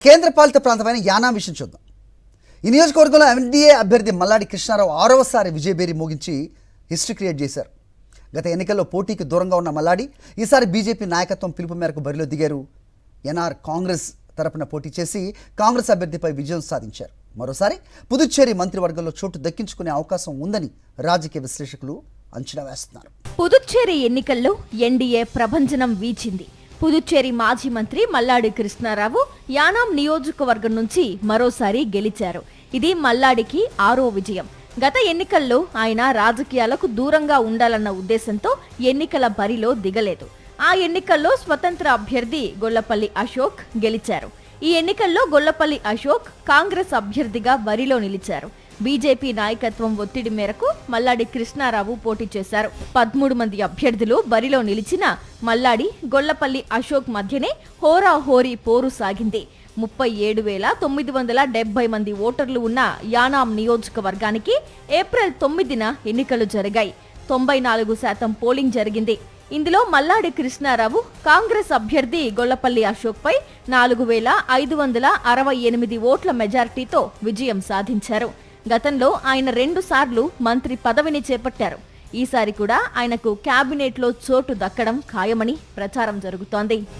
కేంద్రపాలిత ప్రాంతమైన యానాం విషయం చూద్దాం. ఈ నియోజకవర్గంలో ఎన్డీఏ అభ్యర్థి మల్లాడి కృష్ణారావు 6వసారి విజయభేరి మోగించి హిస్టరీ క్రియేట్ చేశారు. గత ఎన్నికల్లో పోటీకి దూరంగా ఉన్న మల్లాడి ఈసారి బీజేపీ నాయకత్వం పిలుపు మేరకు బరిలో దిగారు. ఎన్ఆర్ కాంగ్రెస్ తరపున పోటీ చేసి కాంగ్రెస్ అభ్యర్థిపై విజయం సాధించారు. మరోసారి పుదుచ్చేరి మంత్రివర్గంలో చోటు దక్కించుకునే అవకాశం ఉందని రాజకీయ విశ్లేషకులు అంచనా వేస్తున్నారు. పుదుచ్చేరి ఎన్నికల్లో ఎన్డీఏ ప్రభంజనం వీచింది. పుదుచ్చేరి మాజీ మంత్రి మల్లాడి కృష్ణారావు యానాం నియోజకవర్గం నుంచి మరోసారి గెలిచారు. ఇది మల్లాడికి 6వ విజయం. గత ఎన్నికల్లో ఆయన రాజకీయాలకు దూరంగా ఉండాలన్న ఉద్దేశంతో ఎన్నికల బరిలో దిగలేదు. ఆ ఎన్నికల్లో స్వతంత్ర అభ్యర్థి గొల్లపల్లి అశోక్ గెలిచారు. ఈ ఎన్నికల్లో గొల్లపల్లి అశోక్ కాంగ్రెస్ అభ్యర్థిగా బరిలో నిలిచారు. బీజేపీ నాయకత్వం ఒత్తిడి మేరకు మల్లాడి కృష్ణారావు పోటీ చేశారు. 13 మంది అభ్యర్థులు బరిలో నిలిచిన మల్లాడి గొల్లపల్లి అశోక్ మధ్యనే హోరాహోరీ పోరు సాగింది. 37,970 మంది ఓటర్లు ఉన్న యానాం నియోజకవర్గానికి ఏప్రిల్ 9న ఎన్నికలు జరిగాయి. 94% పోలింగ్ జరిగింది. ఇందులో మల్లాడి కృష్ణారావు కాంగ్రెస్ అభ్యర్థి గొల్లపల్లి అశోక్ పై 4,568 ఓట్ల మెజారిటీతో విజయం సాధించారు. గతంలో ఆయన 2 సార్లు మంత్రి పదవిని చేపట్టారు. ఈసారి కూడా ఆయనకు కేబినెట్లో చోటు దక్కడం ఖాయమని ప్రచారం జరుగుతోంది.